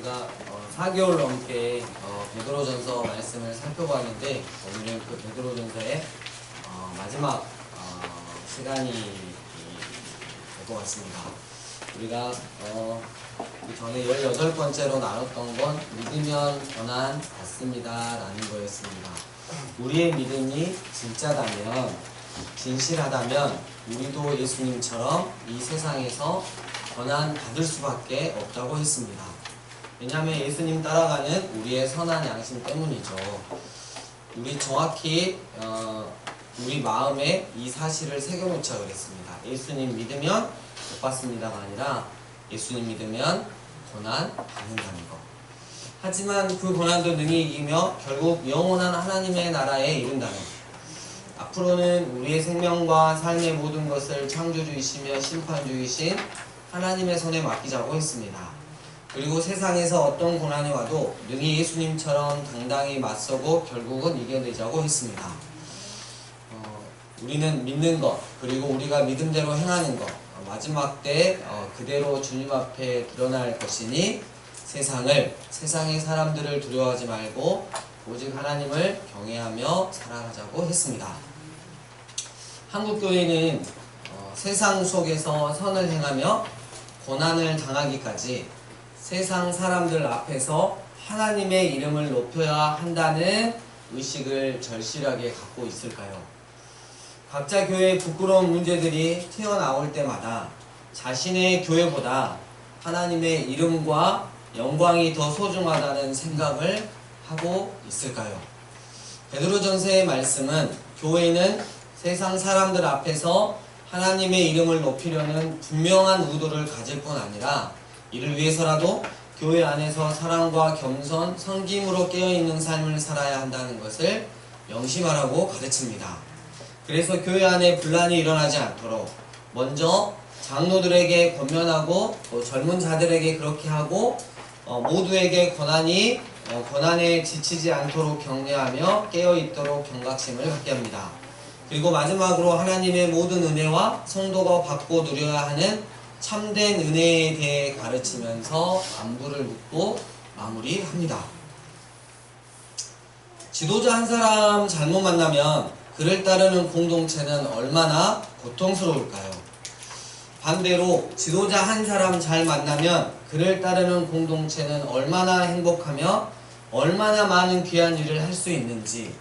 우리가 4개월 넘게 베드로전서 말씀을 살펴봤는데 오늘은 그 베드로전서의 마지막 시간이 될 것 같습니다. 우리가 그 전에 18번째로 나눴던 건 믿으면 고난 받습니다 라는 거였습니다. 우리의 믿음이 진짜다면, 진실하다면 우리도 예수님처럼 이 세상에서 고난 받을 수밖에 없다고 했습니다. 왜냐하면 예수님 따라가는 우리의 선한 양심 때문이죠. 우리 정확히 우리 마음에 이 사실을 새겨놓자 그랬습니다. 예수님 믿으면 못 받습니다가 아니라 예수님 믿으면 고난 받는다는 것. 하지만 그 고난도 능히 이기며 결국 영원한 하나님의 나라에 이른다는 것. 앞으로는 우리의 생명과 삶의 모든 것을 창조주이시며 심판주이신 하나님의 손에 맡기자고 했습니다. 그리고 세상에서 어떤 고난이 와도 능히 예수님처럼 당당히 맞서고 결국은 이겨내자고 했습니다. 우리는 믿는 것, 그리고 우리가 믿음대로 행하는 것, 마지막 때 그대로 주님 앞에 드러날 것이니 세상의 사람들을 두려워하지 말고 오직 하나님을 경외하며 살아가자고 했습니다. 한국교회는 세상 속에서 선을 행하며 고난을 당하기까지 세상 사람들 앞에서 하나님의 이름을 높여야 한다는 의식을 절실하게 갖고 있을까요? 각자 교회의 부끄러운 문제들이 튀어나올 때마다 자신의 교회보다 하나님의 이름과 영광이 더 소중하다는 생각을 하고 있을까요? 베드로전서의 말씀은 교회는 세상 사람들 앞에서 하나님의 이름을 높이려는 분명한 의도를 가질 뿐 아니라 이를 위해서라도 교회 안에서 사랑과 겸손, 섬김으로 깨어있는 삶을 살아야 한다는 것을 명심하라고 가르칩니다. 그래서 교회 안에 분란이 일어나지 않도록 먼저 장로들에게 권면하고 또 젊은 자들에게 그렇게 하고 모두에게 고난에 지치지 않도록 격려하며 깨어있도록 경각심을 갖게 합니다. 그리고 마지막으로 하나님의 모든 은혜와 성도가 받고 누려야 하는 참된 은혜에 대해 가르치면서 안부를 묻고 마무리합니다. 지도자 한 사람 잘못 만나면 그를 따르는 공동체는 얼마나 고통스러울까요? 반대로 지도자 한 사람 잘 만나면 그를 따르는 공동체는 얼마나 행복하며 얼마나 많은 귀한 일을 할 수 있는지,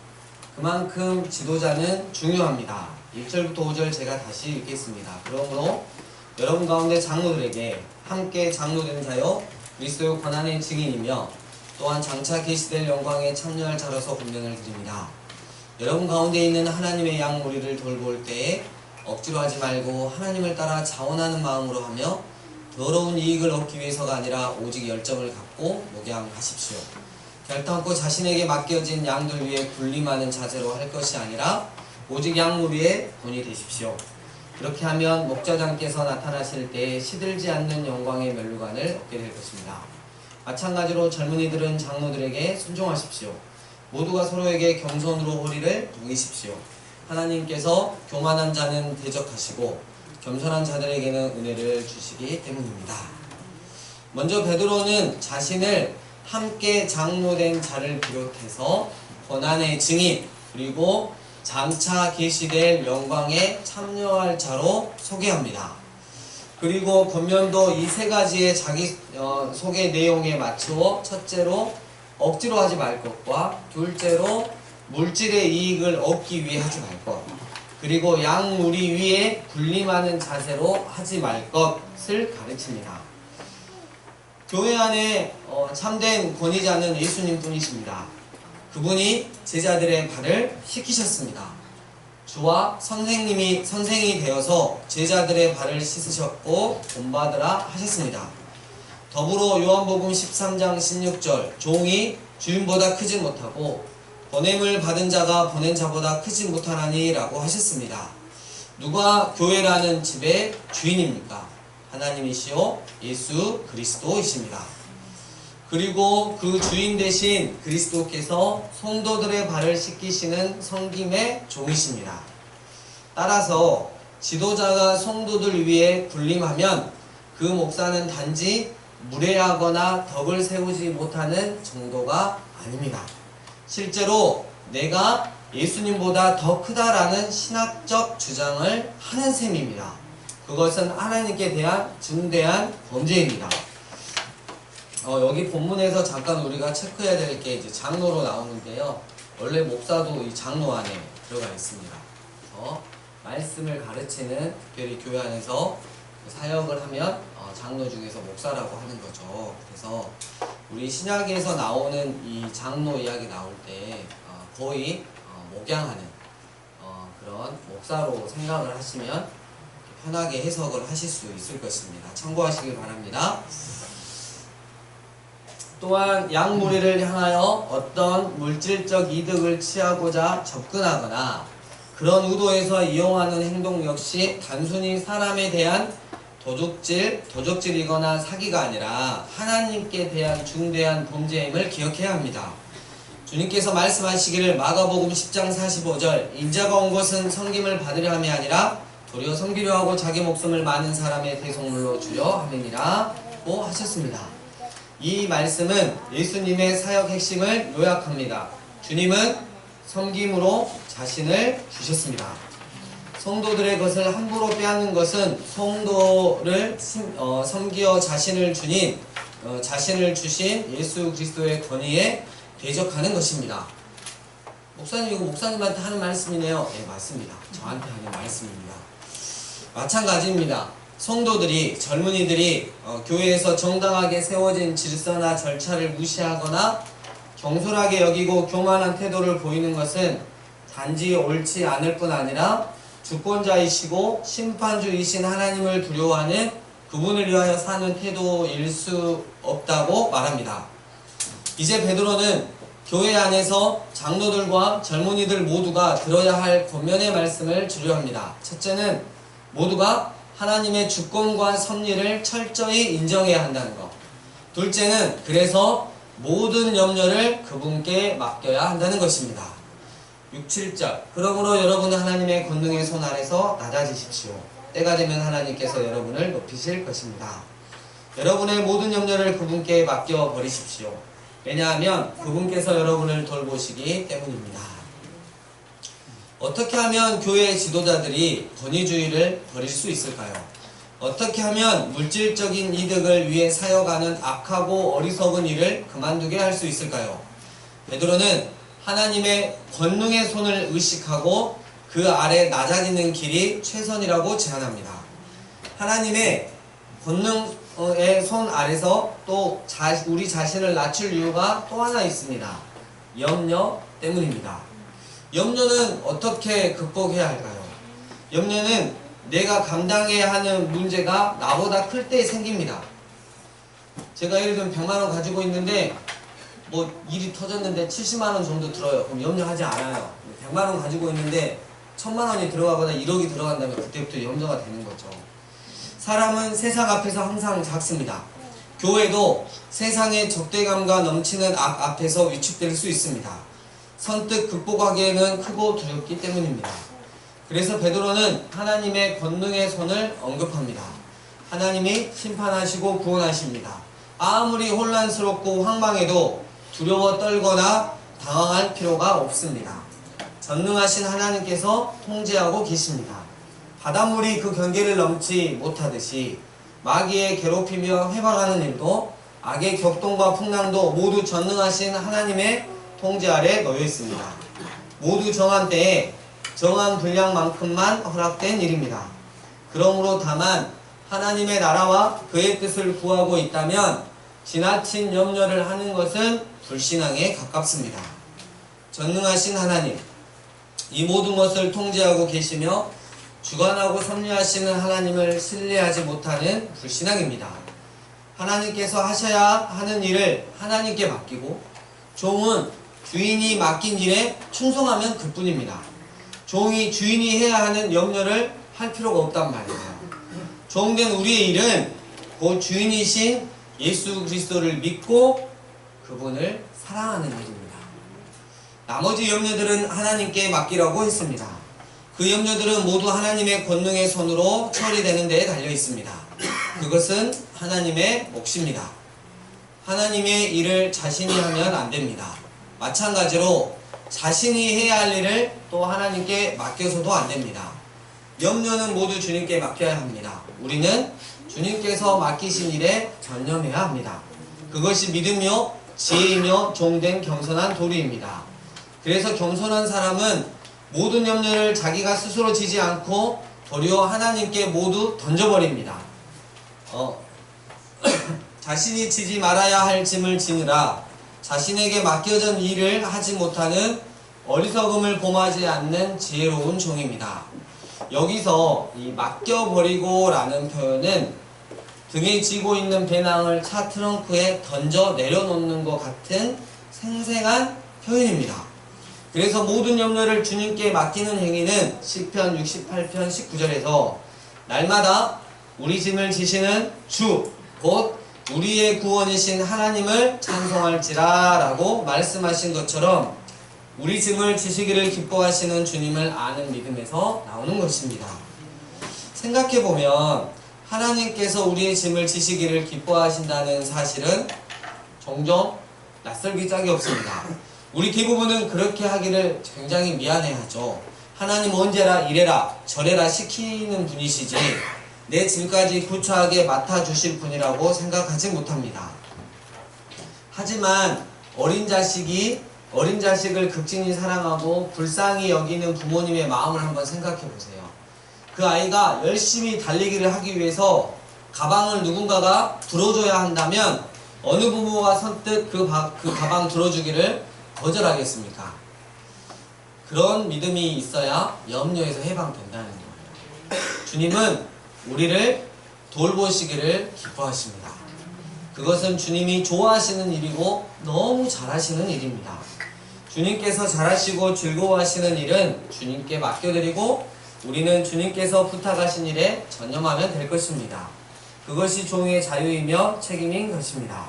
그만큼 지도자는 중요합니다. 1절부터 5절 제가 다시 읽겠습니다. 그러므로 여러분 가운데 장로들에게 함께 장로된 자요 그리스도의 고난의 증인이며 또한 장차 계시될 영광에 참여할 자로서 권면을 드립니다. 여러분 가운데 있는 하나님의 양 무리를 돌볼 때에 억지로 하지 말고 하나님을 따라 자원하는 마음으로 하며 더러운 이익을 얻기 위해서가 아니라 오직 열정을 갖고 목양하십시오. 결단코 자신에게 맡겨진 양들 위해 군림하는 자세로 할 것이 아니라 오직 양무리의 본이 되십시오. 그렇게 하면 목자장께서 나타나실 때 시들지 않는 영광의 면류관을 얻게 될 것입니다. 마찬가지로 젊은이들은 장로들에게 순종하십시오. 모두가 서로에게 겸손으로 허리를 동이십시오. 하나님께서 교만한 자는 대적하시고 겸손한 자들에게는 은혜를 주시기 때문입니다. 먼저 베드로는 자신을 함께 장로된 자를 비롯해서 고난의 증인 그리고 장차 계시될 영광에 참여할 자로 소개합니다. 그리고 권면도 이 세 가지의 자기 소개 내용에 맞추어 첫째로 억지로 하지 말 것과 둘째로 물질의 이익을 얻기 위해 하지 말 것, 그리고 양무리 위에 군림하는 자세로 하지 말 것을 가르칩니다. 교회 안에 참된 권위자는 예수님 뿐이십니다. 그분이 제자들의 발을 씻기셨습니다. 주와 선생이 되어서 제자들의 발을 씻으셨고 본받으라 하셨습니다. 더불어 요한복음 13장 16절 종이 주인보다 크지 못하고 보냄을 받은 자가 보낸 자보다 크지 못하나니 라고 하셨습니다. 누가 교회라는 집의 주인입니까? 하나님이시오 예수 그리스도이십니다. 그리고 그 주인 대신 그리스도께서 성도들의 발을 씻기시는 섬김의 종이십니다. 따라서 지도자가 성도들 위해 군림하면 그 목사는 단지 무례하거나 덕을 세우지 못하는 정도가 아닙니다. 실제로 내가 예수님보다 더 크다라는 신학적 주장을 하는 셈입니다. 그것은 하나님께 대한 중대한 범죄입니다. 여기 본문에서 잠깐 우리가 체크해야 될 게 이제 장로로 나오는데요. 원래 목사도 이 장로 안에 들어가 있습니다. 말씀을 가르치는, 특별히 교회 안에서 사역을 하면 장로 중에서 목사라고 하는 거죠. 그래서 우리 신약에서 나오는 이 장로 이야기 나올 때 거의 목양하는 그런 목사로 생각을 하시면 편하게 해석을 하실 수 있을 것입니다. 참고하시길 바랍니다. 또한 양무리를 향하여 어떤 물질적 이득을 취하고자 접근하거나 그런 의도에서 이용하는 행동 역시 단순히 사람에 대한 도적질이거나 사기가 아니라 하나님께 대한 중대한 범죄임을 기억해야 합니다. 주님께서 말씀하시기를 마가복음 10장 45절 인자가 온 것은 섬김을 받으려 함이 아니라 도리어 섬기려 하고 자기 목숨을 많은 사람의 대속물로 주려 함이니라고 하셨습니다. 이 말씀은 예수님의 사역 핵심을 요약합니다. 주님은 섬김으로 자신을 주셨습니다. 성도들의 것을 함부로 빼앗는 것은 성도를 섬기어 자신을 주신 예수 그리스도의 권위에 대적하는 것입니다. 목사님, 이거 목사님한테 하는 말씀이네요. 네, 맞습니다. 저한테 하는 말씀입니다. 마찬가지입니다. 성도들이, 젊은이들이 교회에서 정당하게 세워진 질서나 절차를 무시하거나 경솔하게 여기고 교만한 태도를 보이는 것은 단지 옳지 않을 뿐 아니라 주권자이시고 심판주이신 하나님을 두려워하는 그분을 위하여 사는 태도일 수 없다고 말합니다. 이제 베드로는 교회 안에서 장로들과 젊은이들 모두가 들어야 할 권면의 말씀을 주려합니다. 첫째는 모두가 하나님의 주권과 섭리를 철저히 인정해야 한다는 것. 둘째는 그래서 모든 염려를 그분께 맡겨야 한다는 것입니다. 6, 7절 그러므로 여러분은 하나님의 권능의 손 아래서 낮아지십시오. 때가 되면 하나님께서 여러분을 높이실 것입니다. 여러분의 모든 염려를 그분께 맡겨버리십시오. 왜냐하면 그분께서 여러분을 돌보시기 때문입니다. 어떻게 하면 교회 지도자들이 권위주의를 버릴 수 있을까요? 어떻게 하면 물질적인 이득을 위해 사역하는 악하고 어리석은 일을 그만두게 할 수 있을까요? 베드로는 하나님의 권능의 손을 의식하고 그 아래 낮아지는 길이 최선이라고 제안합니다. 하나님의 권능의 손 아래서 또 우리 자신을 낮출 이유가 또 하나 있습니다. 염려 때문입니다. 염려는 어떻게 극복해야 할까요? 염려는 내가 감당해야 하는 문제가 나보다 클 때 생깁니다. 제가 예를 들면 100만원 가지고 있는데 일이 터졌는데 70만원 정도 들어요. 그럼 염려하지 않아요. 100만원 가지고 있는데 1000만원이 들어가거나 1억이 들어간다면 그때부터 염려가 되는 거죠. 사람은 세상 앞에서 항상 작습니다. 교회도 세상의 적대감과 넘치는 악 앞에서 위축될 수 있습니다. 선뜻 극복하기에는 크고 두렵기 때문입니다. 그래서 베드로는 하나님의 권능의 손을 언급합니다. 하나님이 심판하시고 구원하십니다. 아무리 혼란스럽고 황망해도 두려워 떨거나 당황할 필요가 없습니다. 전능하신 하나님께서 통제하고 계십니다. 바닷물이 그 경계를 넘지 못하듯이 마귀의 괴롭히며 회방하는 일도 악의 격동과 풍랑도 모두 전능하신 하나님의 통제 아래 놓여 있습니다. 모두 정한 때에 정한 분량만큼만 허락된 일입니다. 그러므로 다만 하나님의 나라와 그의 뜻을 구하고 있다면 지나친 염려를 하는 것은 불신앙에 가깝습니다. 전능하신 하나님, 이 모든 것을 통제하고 계시며 주관하고 섭리하시는 하나님을 신뢰하지 못하는 불신앙입니다. 하나님께서 하셔야 하는 일을 하나님께 맡기고 종은 주인이 맡긴 일에 충성하면 그뿐입니다. 종이 주인이 해야 하는 염려를 할 필요가 없단 말이에요. 종된 우리의 일은 그 주인이신 예수 그리스도를 믿고 그분을 사랑하는 일입니다. 나머지 염려들은 하나님께 맡기라고 했습니다. 그 염려들은 모두 하나님의 권능의 손으로 처리되는 데에 달려 있습니다. 그것은 하나님의 몫입니다. 하나님의 일을 자신이 하면 안 됩니다. 마찬가지로 자신이 해야 할 일을 또 하나님께 맡겨서도 안 됩니다. 염려는 모두 주님께 맡겨야 합니다. 우리는 주님께서 맡기신 일에 전념해야 합니다. 그것이 믿음이요 지혜이며 종된 겸손한 도리입니다. 그래서 겸손한 사람은 모든 염려를 자기가 스스로 지지 않고 도리어 하나님께 모두 던져버립니다. 자신이 지지 말아야 할 짐을 지느라 자신에게 맡겨진 일을 하지 못하는 어리석음을 범하지 않는 지혜로운 종입니다. 여기서 이 맡겨버리고 라는 표현은 등에 지고 있는 배낭을 차 트렁크에 던져 내려놓는 것 같은 생생한 표현입니다. 그래서 모든 염려를 주님께 맡기는 행위는 시편 68편 19절에서 날마다 우리 짐을 지시는 주, 곧 우리의 구원이신 하나님을 찬송할지라 라고 말씀하신 것처럼 우리 짐을 지시기를 기뻐하시는 주님을 아는 믿음에서 나오는 것입니다. 생각해보면 하나님께서 우리의 짐을 지시기를 기뻐하신다는 사실은 종종 낯설기 짝이 없습니다. 우리 대부분은 그렇게 하기를 굉장히 미안해하죠. 하나님 언제라 이래라 저래라 시키는 분이시지 내 짐까지 구차하게 맡아주실 분이라고 생각하지 못합니다. 하지만 어린 자식을 극진히 사랑하고 불쌍히 여기는 부모님의 마음을 한번 생각해 보세요. 그 아이가 열심히 달리기를 하기 위해서 가방을 누군가가 들어줘야 한다면 어느 부모가 선뜻 그 가방 들어주기를 거절하겠습니까? 그런 믿음이 있어야 염려에서 해방된다는 거예요. 주님은 우리를 돌보시기를 기뻐하십니다. 그것은 주님이 좋아하시는 일이고 너무 잘하시는 일입니다. 주님께서 잘하시고 즐거워하시는 일은 주님께 맡겨드리고 우리는 주님께서 부탁하신 일에 전념하면 될 것입니다. 그것이 종의 자유이며 책임인 것입니다.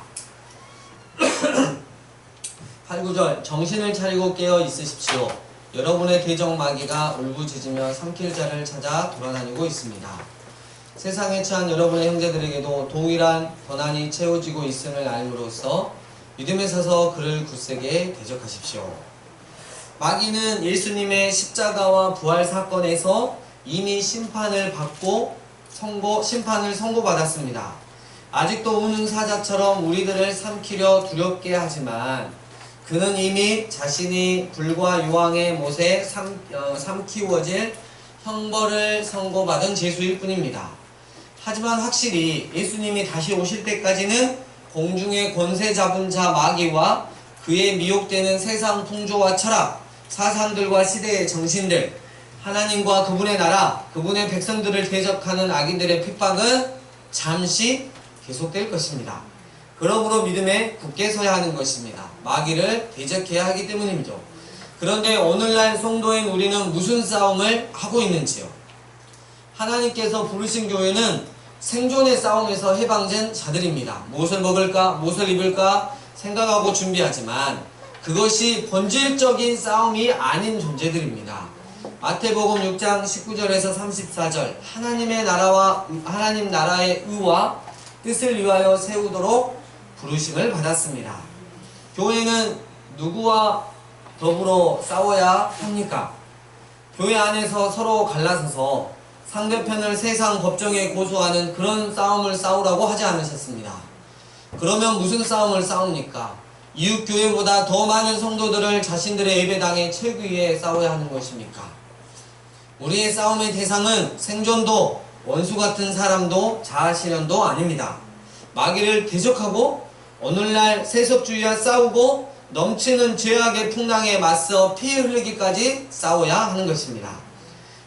8, 9절 정신을 차리고 깨어 있으십시오. 여러분의 대적마귀가 울부짖으며 삼킬 자를 찾아 돌아다니고 있습니다. 세상에 처한 여러분의 형제들에게도 동일한 고난이 채워지고 있음을 알므로써 믿음에 서서 그를 굳세게 대적하십시오. 마귀는 예수님의 십자가와 부활 사건에서 이미 심판을 선고받았습니다. 아직도 우는 사자처럼 우리들을 삼키려 두렵게 하지만 그는 이미 자신이 불과 유황의 못에 삼키워질 형벌을 선고받은 죄수일 뿐입니다. 하지만 확실히 예수님이 다시 오실 때까지는 공중의 권세 잡은 자 마귀와 그의 미혹되는 세상 풍조와 철학, 사상들과 시대의 정신들, 하나님과 그분의 나라, 그분의 백성들을 대적하는 악인들의 핍박은 잠시 계속될 것입니다. 그러므로 믿음에 굳게 서야 하는 것입니다. 마귀를 대적해야 하기 때문이죠. 그런데 오늘날 성도인 우리는 무슨 싸움을 하고 있는지요? 하나님께서 부르신 교회는 생존의 싸움에서 해방된 자들입니다. 무엇을 먹을까, 무엇을 입을까 생각하고 준비하지만 그것이 본질적인 싸움이 아닌 존재들입니다. 마태복음 6장 19절에서 34절 하나님 나라의 의와 뜻을 위하여 세우도록 부르심을 받았습니다. 교회는 누구와 더불어 싸워야 합니까? 교회 안에서 서로 갈라서서 상대편을 세상 법정에 고소하는 그런 싸움을 싸우라고 하지 않으셨습니다. 그러면 무슨 싸움을 싸웁니까? 이웃교회보다 더 많은 성도들을 자신들의 예배당에 채우기 위해 싸워야 하는 것입니까? 우리의 싸움의 대상은 생존도, 원수 같은 사람도, 자아실현도 아닙니다. 마귀를 대적하고 오늘날 세속주의와 싸우고 넘치는 죄악의 풍랑에 맞서 피 흘리기까지 싸워야 하는 것입니다.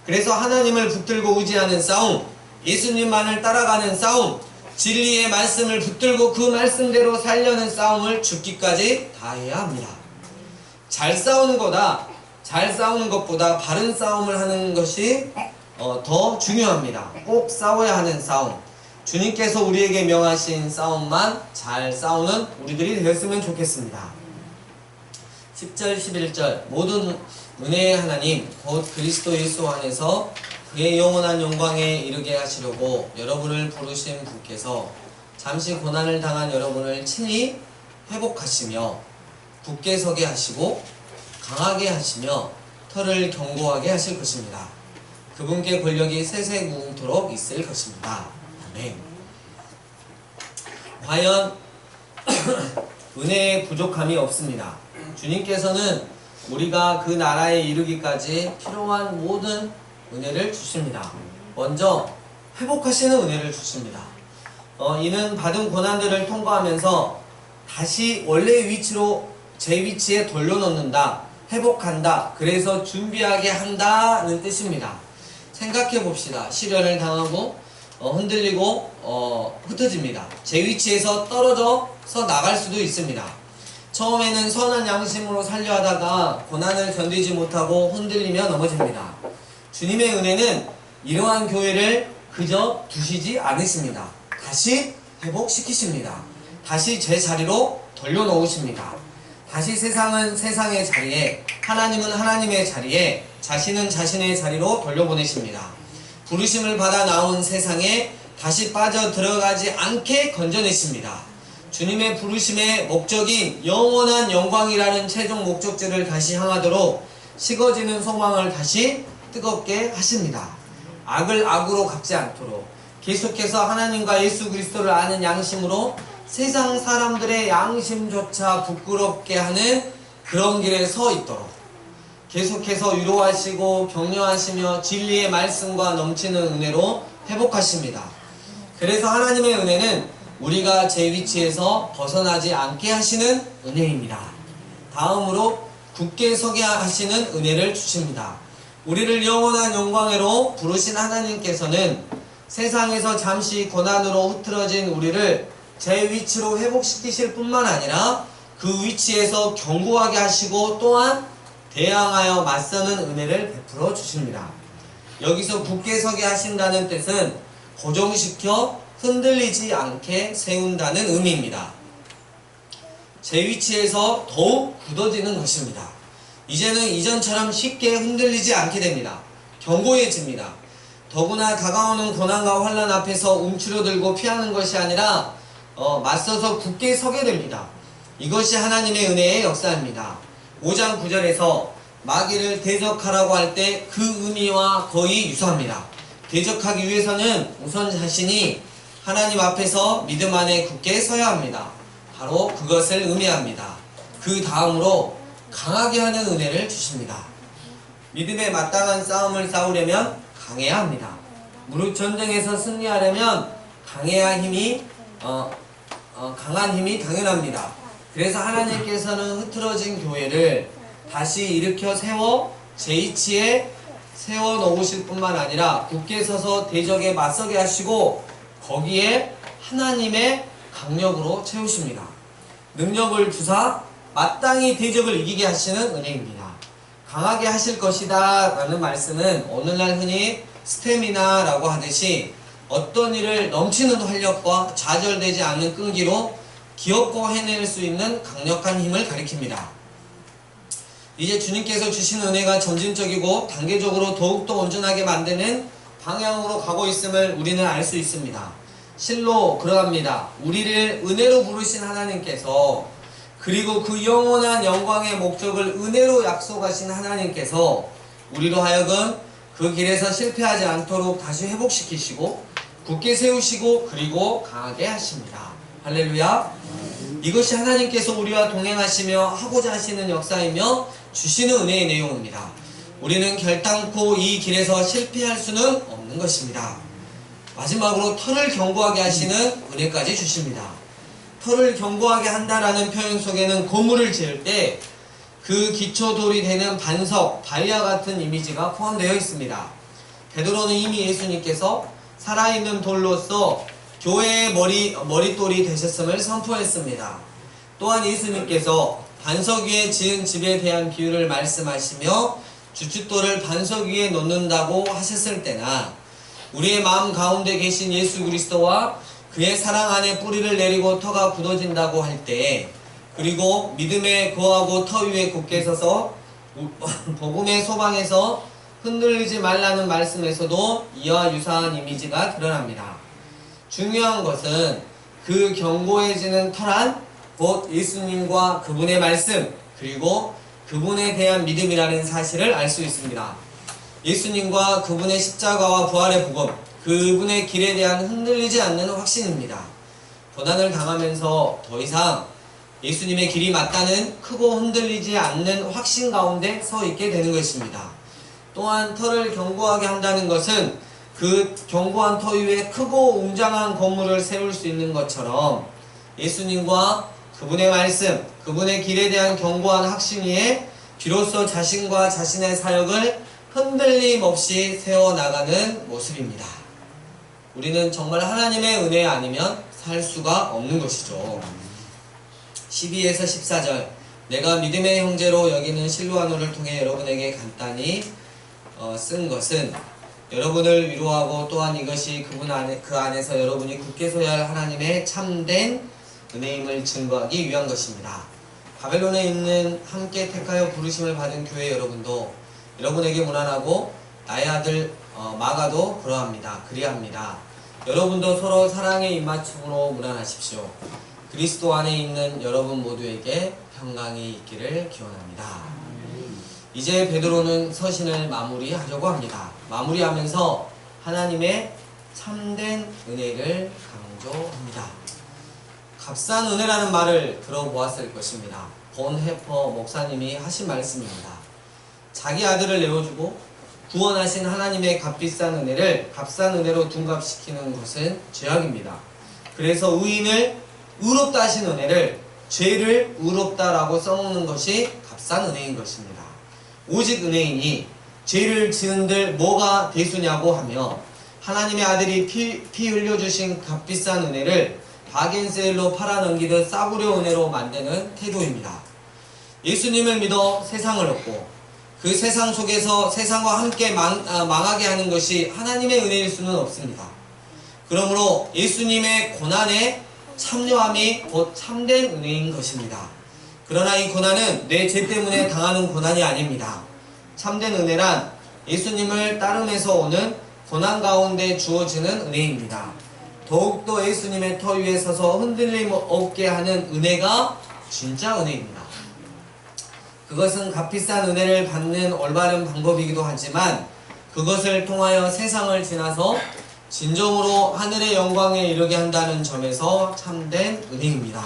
그래서 하나님을 붙들고 의지하는 싸움, 예수님만을 따라가는 싸움, 진리의 말씀을 붙들고 그 말씀대로 살려는 싸움을 죽기까지 다 해야 합니다. 잘 싸우는 것보다 바른 싸움을 하는 것이 더 중요합니다. 꼭 싸워야 하는 싸움. 주님께서 우리에게 명하신 싸움만 잘 싸우는 우리들이 되었으면 좋겠습니다. 10절 11절 모든 은혜의 하나님 곧 그리스도 예수 안에서 그의 영원한 영광에 이르게 하시려고 여러분을 부르신 분께서 잠시 고난을 당한 여러분을 친히 회복하시며 굳게 서게 하시고 강하게 하시며 털을 견고하게 하실 것입니다. 그분께 권력이 세세무궁토록 있을 것입니다. 아멘. 과연 은혜의 부족함이 없습니다. 주님께서는 우리가 그 나라에 이르기까지 필요한 모든 은혜를 주십니다. 먼저 회복하시는 은혜를 주십니다. 이는 받은 고난들을 통과하면서 다시 원래의 위치로 제 위치에 돌려놓는다, 회복한다, 그래서 준비하게 한다는 뜻입니다. 생각해 봅시다. 시련을 당하고 흔들리고 흩어집니다. 제 위치에서 떨어져서 나갈 수도 있습니다. 처음에는 선한 양심으로 살려 하다가 고난을 견디지 못하고 흔들리며 넘어집니다. 주님의 은혜는 이러한 교회를 그저 두시지 않으십니다. 다시 회복시키십니다. 다시 제 자리로 돌려놓으십니다. 다시 세상은 세상의 자리에, 하나님은 하나님의 자리에, 자신은 자신의 자리로 돌려보내십니다. 부르심을 받아 나온 세상에 다시 빠져 들어가지 않게 건져내십니다. 주님의 부르심의 목적인 영원한 영광이라는 최종 목적지를 다시 향하도록 식어지는 소망을 다시 뜨겁게 하십니다. 악을 악으로 갚지 않도록 계속해서 하나님과 예수 그리스도를 아는 양심으로 세상 사람들의 양심조차 부끄럽게 하는 그런 길에 서 있도록 계속해서 위로하시고 격려하시며 진리의 말씀과 넘치는 은혜로 회복하십니다. 그래서 하나님의 은혜는 우리가 제 위치에서 벗어나지 않게 하시는 은혜입니다. 다음으로 굳게 서게 하시는 은혜를 주십니다. 우리를 영원한 영광으로 부르신 하나님께서는 세상에서 잠시 고난으로 흐트러진 우리를 제 위치로 회복시키실 뿐만 아니라 그 위치에서 견고하게 하시고 또한 대항하여 맞서는 은혜를 베풀어 주십니다. 여기서 굳게 서게 하신다는 뜻은 고정시켜 흔들리지 않게 세운다는 의미입니다. 제 위치에서 더욱 굳어지는 것입니다. 이제는 이전처럼 쉽게 흔들리지 않게 됩니다. 견고해집니다. 더구나 다가오는 고난과 환난 앞에서 움츠러들고 피하는 것이 아니라 맞서서 굳게 서게 됩니다. 이것이 하나님의 은혜의 역사입니다. 5장 9절에서 마귀를 대적하라고 할 때 그 의미와 거의 유사합니다. 대적하기 위해서는 우선 자신이 하나님 앞에서 믿음 안에 굳게 서야 합니다. 바로 그것을 의미합니다. 그 다음으로 강하게 하는 은혜를 주십니다. 믿음에 마땅한 싸움을 싸우려면 강해야 합니다. 무릇 전쟁에서 승리하려면 강한 힘이 당연합니다. 그래서 하나님께서는 흐트러진 교회를 다시 일으켜 세워 제 위치에 세워 놓으실 뿐만 아니라 굳게 서서 대적에 맞서게 하시고 거기에 하나님의 강력으로 채우십니다. 능력을 주사 마땅히 대적을 이기게 하시는 은혜입니다. 강하게 하실 것이다 라는 말씀은 오늘날 흔히 스태미나라고 하듯이 어떤 일을 넘치는 활력과 좌절되지 않는 끈기로 기어코 해낼 수 있는 강력한 힘을 가리킵니다. 이제 주님께서 주신 은혜가 점진적이고 단계적으로 더욱더 온전하게 만드는 방향으로 가고 있음을 우리는 알 수 있습니다. 실로 그러합니다. 우리를 은혜로 부르신 하나님께서 그리고 그 영원한 영광의 목적을 은혜로 약속하신 하나님께서 우리로 하여금 그 길에서 실패하지 않도록 다시 회복시키시고 굳게 세우시고 그리고 강하게 하십니다. 할렐루야. 이것이 하나님께서 우리와 동행하시며 하고자 하시는 역사이며 주시는 은혜의 내용입니다. 우리는 결단코 이 길에서 실패할 수는 없는 것입니다. 마지막으로 털을 견고하게 하시는 은혜까지 주십니다. 털을 견고하게 한다라는 표현 속에는 고물을 지을 때 그 기초돌이 되는 반석, 다이아 같은 이미지가 포함되어 있습니다. 베드로는 이미 예수님께서 살아있는 돌로서 교회의 머릿돌이 되셨음을 선포했습니다. 또한 예수님께서 반석 위에 지은 집에 대한 비유를 말씀하시며 주춧돌을 반석 위에 놓는다고 하셨을 때나 우리의 마음 가운데 계신 예수 그리스도와 그의 사랑 안에 뿌리를 내리고 터가 굳어진다고 할 때, 그리고 믿음에 거하고 터 위에 굳게 서서 복음의 소방에서 흔들리지 말라는 말씀에서도 이와 유사한 이미지가 드러납니다. 중요한 것은 그 견고해지는 터란 곧 예수님과 그분의 말씀 그리고 그분에 대한 믿음이라는 사실을 알 수 있습니다. 예수님과 그분의 십자가와 부활의 복음, 그분의 길에 대한 흔들리지 않는 확신입니다. 고난을 당하면서 더 이상 예수님의 길이 맞다는 크고 흔들리지 않는 확신 가운데 서 있게 되는 것입니다. 또한 터를 견고하게 한다는 것은 그 견고한 터 위에 크고 웅장한 건물을 세울 수 있는 것처럼 예수님과 그분의 말씀, 그분의 길에 대한 견고한 확신 위에 비로소 자신과 자신의 사역을 흔들림 없이 세워나가는 모습입니다. 우리는 정말 하나님의 은혜 아니면 살 수가 없는 것이죠. 12에서 14절 내가 믿음의 형제로 여기는 실로아노를 통해 여러분에게 간단히 쓴 것은 여러분을 위로하고 또한 이것이 그 안에서 여러분이 굳게 서야 할 하나님의 참된 은혜임을 증거하기 위한 것입니다. 바벨론에 있는 함께 택하여 부르심을 받은 교회 여러분도 여러분에게 무난하고 나의 아들 마가도 그리합니다. 여러분도 서로 사랑의 입맞춤으로 무난하십시오. 그리스도 안에 있는 여러분 모두에게 평강이 있기를 기원합니다. 이제 베드로는 서신을 마무리하려고 합니다. 마무리하면서 하나님의 참된 은혜를 강조합니다. 값싼 은혜라는 말을 들어보았을 것입니다. 본 해퍼 목사님이 하신 말씀입니다. 자기 아들을 내어주고 구원하신 하나님의 값비싼 은혜를 값싼 은혜로 둔갑시키는 것은 죄악입니다. 그래서 의인을 의롭다 하신 은혜를 죄를 의롭다라고 써먹는 것이 값싼 은혜인 것입니다. 오직 은혜이니 죄를 지은들 뭐가 대수냐고 하며 하나님의 아들이 피 흘려주신 값비싼 은혜를 바겐세일로 팔아넘기듯 싸구려 은혜로 만드는 태도입니다. 예수님을 믿어 세상을 얻고 그 세상 속에서 세상과 함께 망하게 하는 것이 하나님의 은혜일 수는 없습니다. 그러므로 예수님의 고난에 참여함이 곧 참된 은혜인 것입니다. 그러나 이 고난은 내 죄 때문에 당하는 고난이 아닙니다. 참된 은혜란 예수님을 따르면서 오는 고난 가운데 주어지는 은혜입니다. 더욱더 예수님의 터 위에 서서 흔들림 없게 하는 은혜가 진짜 은혜입니다. 그것은 값비싼 은혜를 받는 올바른 방법이기도 하지만 그것을 통하여 세상을 지나서 진정으로 하늘의 영광에 이르게 한다는 점에서 참된 은혜입니다.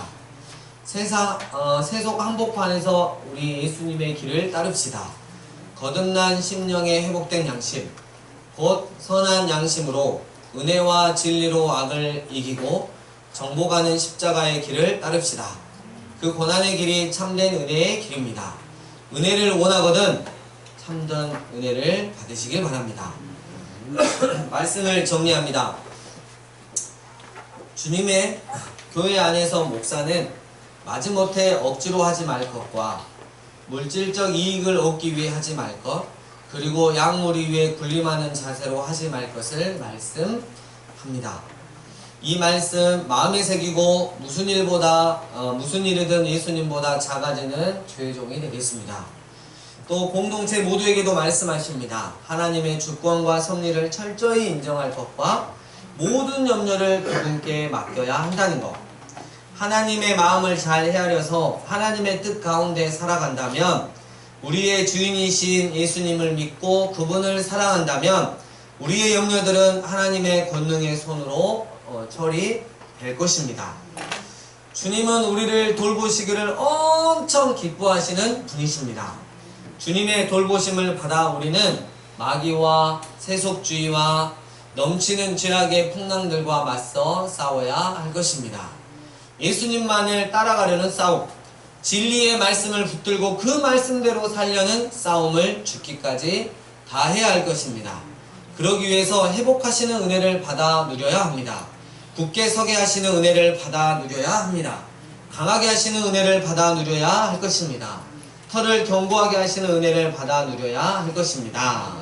세속 한복판에서 우리 예수님의 길을 따릅시다. 거듭난 심령에 회복된 양심, 곧 선한 양심으로 은혜와 진리로 악을 이기고 정복하는 십자가의 길을 따릅시다. 그 고난의 길이 참된 은혜의 길입니다. 은혜를 원하거든 참된 은혜를 받으시길 바랍니다. 말씀을 정리합니다. 주님의 교회 안에서 목사는 마지못해 억지로 하지 말 것과 물질적 이익을 얻기 위해 하지 말 것, 그리고 약물이 위해 군림하는 자세로 하지 말 것을 말씀합니다. 이 말씀 마음에 새기고 무슨 일이든 예수님보다 작아지는 죄종이 되겠습니다. 또 공동체 모두에게도 말씀하십니다. 하나님의 주권과 섭리를 철저히 인정할 것과 모든 염려를 그분께 맡겨야 한다는 것. 하나님의 마음을 잘 헤아려서 하나님의 뜻 가운데 살아간다면, 우리의 주인이신 예수님을 믿고 그분을 사랑한다면 우리의 염려들은 하나님의 권능의 손으로 처리될 것입니다. 주님은 우리를 돌보시기를 엄청 기뻐하시는 분이십니다. 주님의 돌보심을 받아 우리는 마귀와 세속주의와 넘치는 죄악의 풍랑들과 맞서 싸워야 할 것입니다. 예수님만을 따라가려는 싸움, 진리의 말씀을 붙들고 그 말씀대로 살려는 싸움을 죽기까지 다 해야 할 것입니다. 그러기 위해서 회복하시는 은혜를 받아 누려야 합니다. 굳게 서게 하시는 은혜를 받아 누려야 합니다. 강하게 하시는 은혜를 받아 누려야 할 것입니다. 터를 견고하게 하시는 은혜를 받아 누려야 할 것입니다.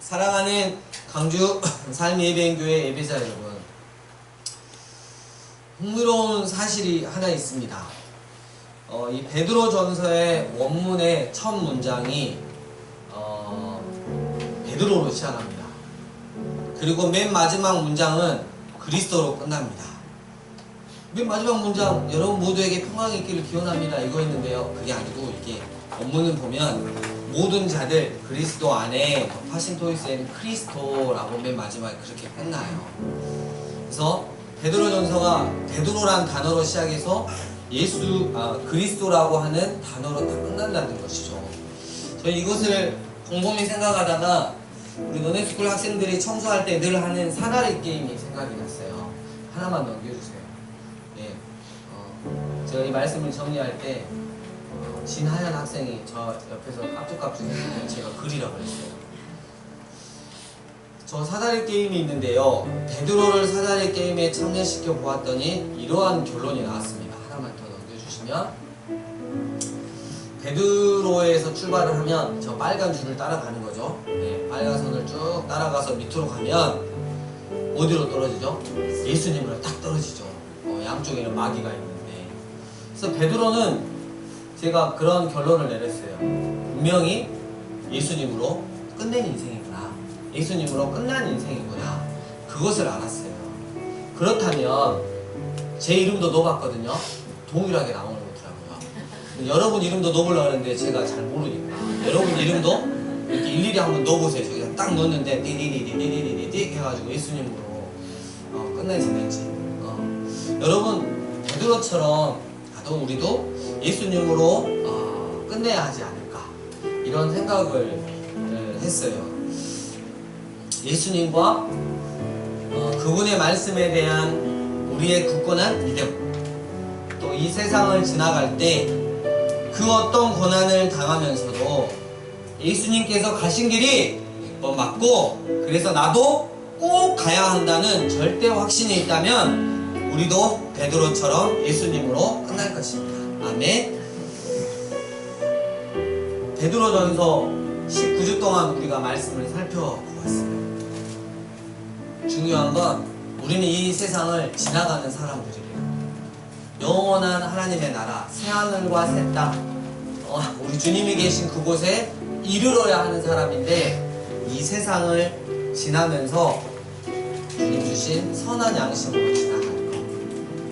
사랑하는 강주 삶예배인교회 예배자 여러분, 흥미로운 사실이 하나 있습니다. 이 베드로 전서의 원문의 첫 문장이 베드로로 시작합니다. 그리고 맨 마지막 문장은 그리스도로 끝납니다. 맨 마지막 문장, 여러분 모두에게 평강이 있기를 기원합니다, 이거였는데요. 그게 아니고 이게 원문을 보면 모든 자들 그리스도 안에, 파신토이스에는 크리스토라고 맨 마지막에 그렇게 끝나요. 그래서 베드로전서가 베드로란 단어로 시작해서 그리스도라고 하는 단어로 다 끝난다는 것이죠. 저희 이것을 곰곰이 생각하다가 우리 너네스쿨 학생들이 청소할 때 늘 하는 사다리 게임이 생각이 났어요. 하나만 넘겨주세요. 예, 제가 이 말씀을 정리할 때 진하연 학생이 저 옆에서 깝죽깝죽 했는데 제가 그리라고 했어요. 저 사다리 게임이 있는데요, 베드로를 사다리 게임에 참여시켜 보았더니 이러한 결론이 나왔습니다. 하나만 더 넘겨주시면, 베드로에서 출발을 하면 저 빨간 줄을 따라가는 거죠. 네, 빨간 선을 쭉 따라가서 밑으로 가면 어디로 떨어지죠? 예수님으로 딱 떨어지죠. 양쪽에는 마귀가 있는데. 그래서 베드로는 제가 그런 결론을 내렸어요. 분명히 예수님으로 끝낸 인생이구나, 예수님으로 끝난 인생이구나, 그것을 알았어요. 그렇다면 제 이름도 넣어봤거든요. 동일하게 나오는 거더라고요. 여러분 이름도 넣으려고 하는데 제가 잘 모르니까 여러분 이름도 이렇게 일일이 한번 넣어보세요. 제가 딱 넣었는데 띠디디디디디디디 해가지고 예수님으로 끝내지는지. 여러분 베드로처럼 나도 우리도 예수님으로 끝내야 하지 않을까, 이런 생각을 했어요. 예수님과 그분의 말씀에 대한 우리의 굳건한 믿음, 또 이 세상을 지나갈 때 그 어떤 고난을 당하면서도 예수님께서 가신 길이 맞고, 그래서 나도 꼭 가야 한다는 절대 확신이 있다면 우리도 베드로처럼 예수님으로 끝날 것입니다. 아멘. 베드로전서 19주 동안 우리가 말씀을 살펴보았어요. 중요한 건 우리는 이 세상을 지나가는 사람들이에요. 영원한 하나님의 나라, 새하늘과 새 땅, 우리 주님이 계신 그곳에 이르러야 하는 사람인데, 이 세상을 지나면서 주님 주신 선한 양심으로 지나갈 것.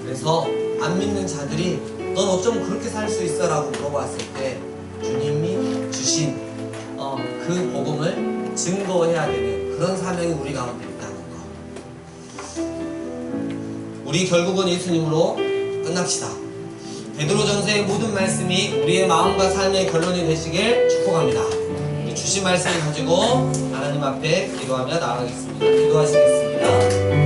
그래서 안 믿는 자들이 넌 어쩜 그렇게 살 수 있어? 라고 물어봤을 때 주님이 주신 그 복음을 증거해야 되는 그런 사명이 우리 가운데 있다는 거. 우리 결국은 예수님으로 끝납시다. 베드로전서의 모든 말씀이 우리의 마음과 삶의 결론이 되시길 축복합니다. 주신 말씀을 가지고 하나님 앞에 기도하며 나아가겠습니다. 기도하시겠습니다.